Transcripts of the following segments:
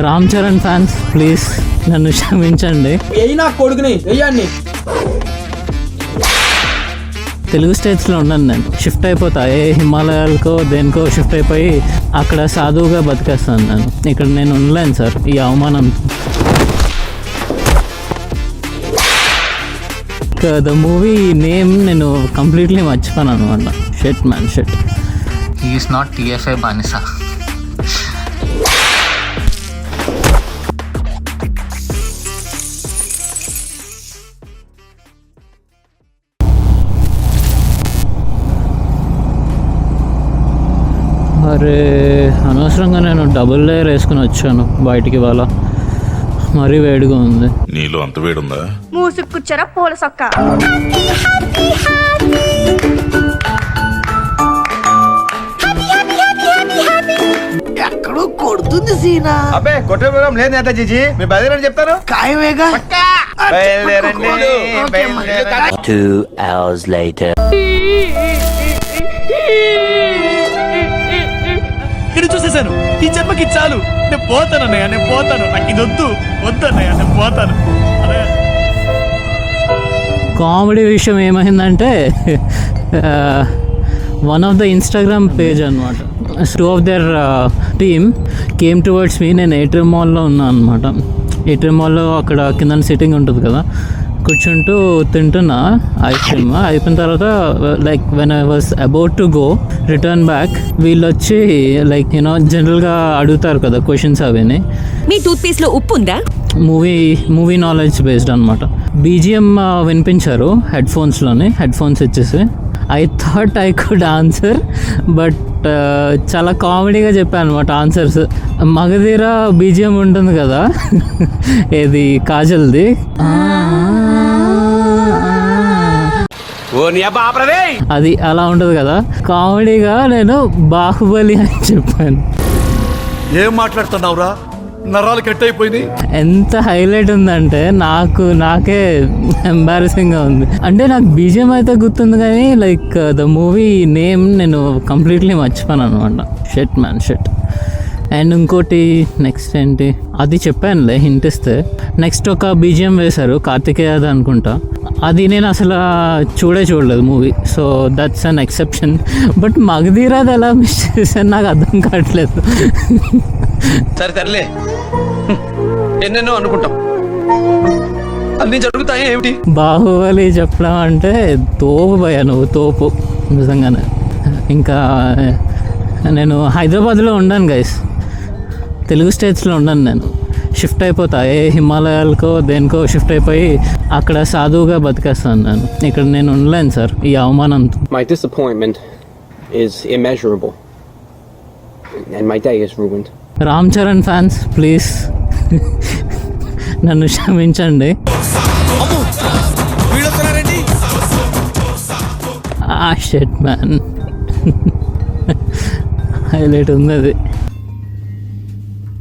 Ram Charan fans please నన్ను క్షమించండి. కొడుకుని తెలుగు స్టేట్స్లో ఉన్నాను నేను. షిఫ్ట్ అయిపోతా, ఏ హిమాలయాలకో దేనికో షిఫ్ట్ అయిపోయి అక్కడ సాధువుగా బతికేస్తాను నేను. ఇక్కడ నేను ఉండలేను సార్ ఈ అవమానం. ద మూవీ నేమ్ నేను కంప్లీట్లీ మర్చిపోయాను అనమాట. Shit man shit. He is not TFI బానిసా. అరే అనవసరంగా నేను డబుల్ లేయర్ వేసుకుని వచ్చాను బయటికి. వాళ్ళ మరీ వేడిగా ఉంది. నీలో అంత వేడుందా? మూసుకుచ్చరా పూల సొక్క. ఎక్కడో కొడుతుంది సీనా. అబ్బే కొట్టే ప్రోగ్రాం లేదు నేత జీజీ, మీ బయలుదేరని చెప్తాను. ఖాయమేగా. బయలుదేరండి. 2 hours later. ఇక్కడ చూసేశాను. ఈ జన్మకి చాలు. నేను పోతాను అన్నయ్య, నేను పోతాను. నాకు ఇది వద్దు అన్నయ్య, నేను పోతాను. కామెడీ విషయం ఏమైందంటే one of the Instagram page అనమాట, 2 of their team came towards me. నేను ఏటీఎం మాల్లో ఉన్నాను అనమాట. ఏటీఎం మాల్లో అక్కడ కింద సిట్టింగ్ ఉంటుంది కదా, కూర్చుంటూ తింటున్నా ఐస్ క్రీమ్. అయిపోయిన తర్వాత like when I was about to go return back, వీళ్ళు వచ్చి లైక్ యూనో జనరల్గా అడుగుతారు కదా క్వశ్చన్స్ అవిని. మీ టూత్ పేస్ట్ లో ఉప్పు ఉందా? మూవీ నాలెడ్జ్ బేస్డ్ అనమాట. బీజిఎం వినిపించారు హెడ్ ఫోన్స్ ఇచ్చేసి. I thought I could answer, but చాలా కామెడీగా చెప్పాను అనమాట ఆన్సర్స్. మగధీర బీజిఎం ఉంటుంది కదా ఏది కాజల్ది, అది అలా ఉంటుంది కదా. కామెడీగా నేను బాహుబలి అని చెప్పాను. ఏం మాట్లాడుతున్నావురా? నరాలు కట్ అయిపోయింది. ఎంత హైలైట్ ఉందంటే నాకే ఎంబారసింగ్గా ఉంది. అంటే నాకు బీజిఎం అయితే గుర్తుంది కానీ లైక్ ద మూవీ నేమ్ నేను కంప్లీట్లీ మర్చిపోయాను అనమాట. షెట్ మ్యాన్ షెట్. అండ్ ఇంకోటి నెక్స్ట్ ఏంటి అది చెప్పానులే హింట్ ఇస్తే. నెక్స్ట్ ఒక బీజిఎం వేశారు, కార్తికేయది అనుకుంటా. అది నేను అసలు చూడలేదు movie, so that's an exception. But మగధీరాది ఎలా మిస్ చేశాను నాకు అర్థం కావట్లేదు. సరేలే, ఎన్నెన్నో అనుకుంటాం, అన్ని జరుగుతాయి ఏమిటి. బాహుబలి చెప్పడం అంటే తోపు భయ, నువ్వు తోపు నిజంగానే. ఇంకా నేను హైదరాబాద్లో ఉన్నాను గైస్, తెలుగు స్టేట్స్లో ఉన్నాను నేను. షిఫ్ట్ అయిపోతా, ఏ హిమాలయాలకో దేనికో షిఫ్ట్ అయిపోయి అక్కడ సాధువుగా బతికేస్తాను నేను. ఇక్కడ నేను ఉండలేను సార్ ఈ అవమానంతో. My disappointment is immeasurable and my day is ruined. Ram Charan fans please నన్ను క్షమించండి. షెట్ మ్యాన్ హైలైట్ ఉంది అది.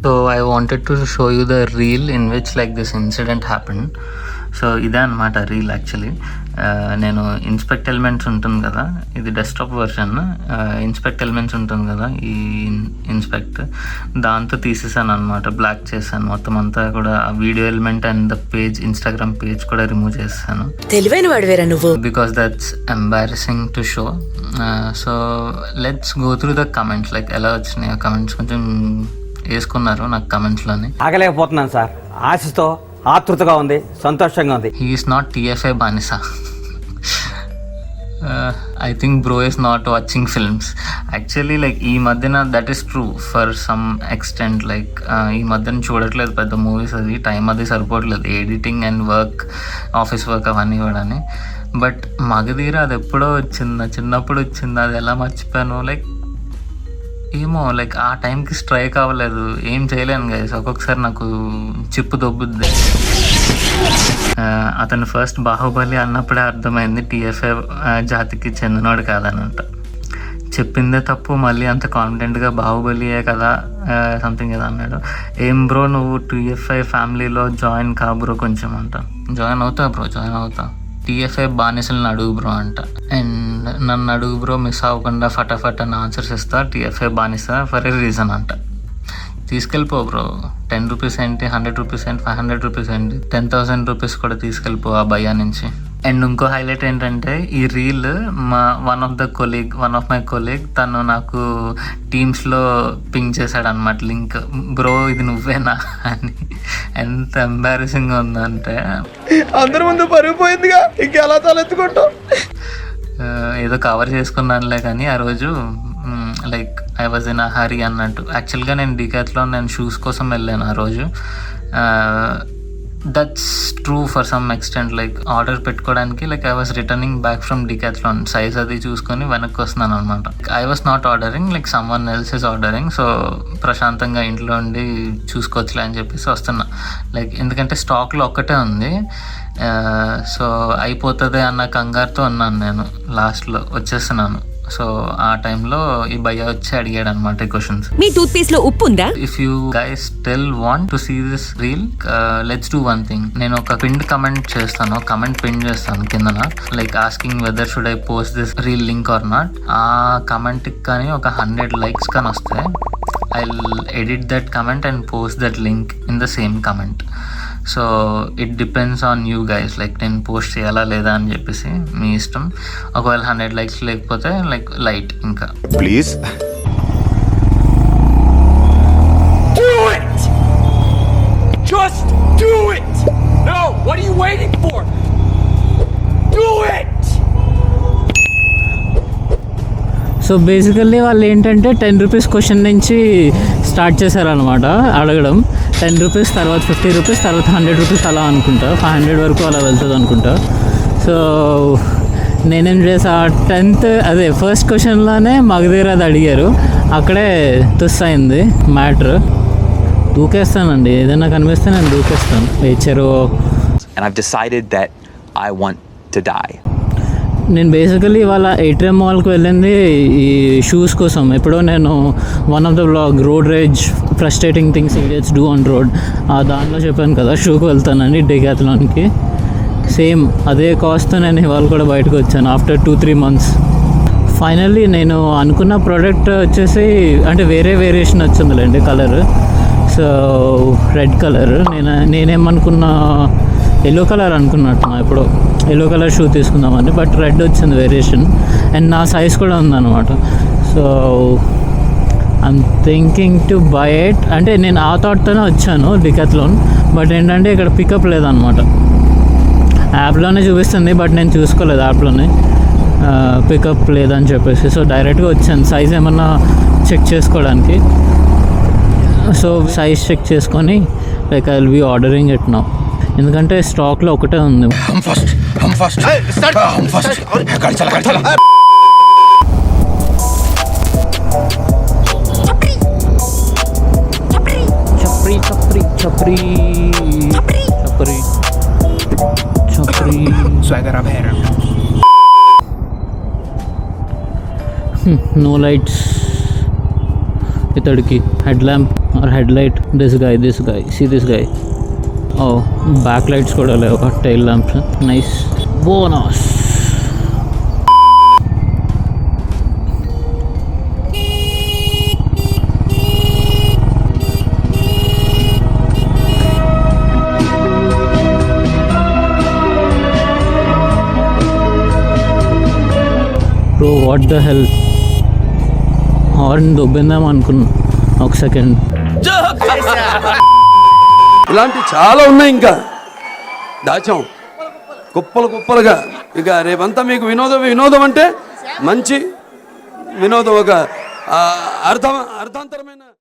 So I wanted to show you the reel in which like this incident happened. So ఇదే అనమాట రీల్ యాక్చువల్లీ. నేను ఇన్స్పెక్ట్ ఎలిమెంట్స్ ఉంటుంది కదా, ఇది డెస్క్టాప్ వర్షన్. ఇన్స్పెక్ట్ ఎలిమెంట్స్ ఉంటుంది కదా, ఈ ఇన్స్పెక్ట్ దాంతో తీసేసాను అనమాట. బ్లాక్ చేశాను మొత్తం అంతా కూడా. ఆ video element and the page, Instagram page కూడా రిమూవ్ చేశాను. తెలివైన వాడివేరా నువ్వు. Because that's embarrassing to show. So let's go through the comments. Like ఎలా వచ్చినాయి ఆ కమెంట్స్, కొంచెం వేసుకున్నారు నాకు కమెంట్స్లోని. ఆగలేకపోతున్నాను సార్, ఆశతో ఆతృతగా ఉంది, సంతోషంగా ఉంది. హీ ఈస్ నాట్ టీఎఫ్ఐ బానిసా. I think bro is not watching films actually. Like ఈ మధ్యన that is true for some extent. Like ఈ మధ్యన చూడట్లేదు పెద్ద మూవీస్, అది టైం అది సరిపోవట్లేదు, editing and work, office work అవన్నీ కూడా. బట్ మగధీర అది ఎప్పుడో వచ్చింది, చిన్నప్పుడు వచ్చింది, అది ఎలా మర్చిపోయాను. లైక్ ఏమో లైక్ ఆ టైంకి స్ట్రైక్ అవ్వలేదు, ఏం చేయలేను గైస్. ఒక్కొక్కసారి నాకు చిప్పు దొబ్బుద్ది. అతను ఫస్ట్ బాహుబలి అన్నప్పుడే అర్థమైంది టీఎఫ్ఐ జాతికి చెందినవాడు కాదనంట. చెప్పిందే తప్పు, మళ్ళీ అంత కాన్ఫిడెంట్గా బాహుబలియే కదా సంథింగ్ ఏదో అన్నాడు. ఏం బ్రో నువ్వు టీఎఫ్ఐ ఫ్యామిలీలో జాయిన్ కా బ్రో కొంచెం అంట. జాయిన్ అవుతా బ్రో, జాయిన్ అవుతా. టీఎఫ్ఐ బానిసలను అడుగు బ్రో అంట. అండ్ నన్ను అడుగు బ్రో, మిస్ అవ్వకుండా ఫటాఫట్ అని ఆన్సర్స్ ఇస్తా. టీఎఫ్ఐ బానిస ఫర్ ఏ రీజన్ అంట. తీసుకెళ్ళిపో బ్రో. 10 రూపీస్ ఏంటి, 100 రూపీస్ ఏంటి, 500 రూపీస్ ఏంటి, 10,000 రూపీస్ కూడా తీసుకెళ్ళిపో ఆ భయ్యా నుంచి. అండ్ ఇంకో హైలైట్ ఏంటంటే ఈ reel one of my colleague తను నాకు టీమ్స్లో పింగ్ చేశాడు అనమాట లింక్. బ్రో ఇది నువ్వేనా అని. ఎంత ఎంబారసింగ్ ఉందంటే అందరి ముందు పరుగు పోయిందిగా, ఇంకెలా తలెత్తుకుంటాం. ఏదో కవర్ చేసుకున్నానులే కానీ ఆ రోజు like I was in a hurry అన్నట్టు. యాక్చువల్గా నేను డికాత్లో నేను షూస్ కోసం వెళ్ళాను ఆ రోజు. That's true for some extent. Like order పెట్టుకోవడానికి like I was returning back from Decathlon, size అది చూసుకొని వెనక్కి వస్తున్నాను అనమాట. I was not ordering, like someone else is ordering. So ప్రశాంతంగా ఇంట్లో ఉండి చూసుకోవచ్చులే అని చెప్పేసి వస్తున్నా. లైక్ ఎందుకంటే స్టాక్లో ఒక్కటే ఉంది, సో అయిపోతుంది అన్న కంగారుతో ఉన్నాను నేను. లాస్ట్లో వచ్చేస్తున్నాను. సో ఆ టైంలో ఈ భయ్య వచ్చి అడిగాడు అనమాట క్వశ్చన్స్. మీ టూత్ పేస్ట్ లో ఉప్పు ఉందా? If you guys still want to see this reel, let's do one thing. నేను ఒక పిన్ చేస్తాను కిందన, like asking whether should I post this reel link or not. ఆ కమెంట్కి కానీ ఒక 100 likes కానీ వస్తాయి, I will edit that comment and post that link in the same comment. So it depends on you guys, like నేను post చేయాలా లేదా అని చెప్పేసి మీ ఇష్టం. ఒకవేళ 100 likes లేకపోతే లైక్ లైట్ ఇంకా please Just do it! No! What are you waiting for? Do it! So basically వాళ్ళు ఏంటంటే 10 రూపీస్ క్వశ్చన్ నుంచి స్టార్ట్ చేశారనమాట అడగడం. 10 రూపీస్, తర్వాత 50 రూపీస్, తర్వాత 100 రూపీస్ అలా అనుకుంటా, 500 వరకు అలా వెళ్తుంది అనుకుంటా. సో నేనేం చేసా, 10th ఫస్ట్ క్వశ్చన్లోనే మగధీర అది అడిగారు, అక్కడే తుస్ అయింది మ్యాటర్. దూకేస్తానండి, ఏదైనా కనిపిస్తే నేను దూకేస్తాను. చెరువు. And I've decided that I want to die. నేను బేసికలీ ఇవాళ ఏటీఎం మాల్కి వెళ్ళింది ఈ షూస్ కోసం. ఎప్పుడో నేను one of the blog road rage frustrating things idiots do on road, దాంట్లో చెప్పాను కదా షూకి వెళ్తానని డికాథ్లాన్కి. సేమ్ అదే కాస్ట్తో నేను ఇవాళ కూడా బయటకు వచ్చాను ఆఫ్టర్ 2-3 months. ఫైనల్లీ నేను అనుకున్న ప్రోడక్ట్ వచ్చేసి అంటే వేరే వేరియేషన్ వచ్చిందిలేండి కలర్. సో రెడ్ కలర్, నేనేమనుకున్నా ఎల్లో కలర్ అనుకున్నట్టు, ఇప్పుడు ఎల్లో కలర్ షూ తీసుకుందామని, బట్ రెడ్ వచ్చింది వేరియేషన్ అండ్ నా సైజ్ కూడా ఉందన్నమాట. So I'm thinking to buy it. అంటే నేను ఆ థాట్తోనే వచ్చాను డికాథ్లాన్, బట్ ఏంటంటే ఇక్కడ పికప్ లేదనమాట. యాప్లోనే చూపిస్తుంది బట్ నేను చూసుకోలేదు యాప్లోనే పికప్ లేదని చెప్పేసి. సో డైరెక్ట్గా వచ్చాను సైజ్ ఏమన్నా చెక్ చేసుకోవడానికి. సో సైజ్ చెక్ చేసుకొని like I will be ordering it now, ఎందుకంటే స్టాక్లో ఒకటే ఉంది. నో లైట్స్ ఇతడికి, head lamp or head light. This guy, see this guy. Oh, back lights కూడా లేవు, tail lamps. Nice bonus. Bro what the hell, horn దొబ్బిందాం అనుకున్నా ఒక సెకండ్. ఇలాంటి చాలా ఉన్నాయి, ఇంకా దాచాం కుప్పలుగా. ఇక రేపంతా మీకు వినోదం అంటే మంచి వినోదం, ఒక అర్థాంతరమైన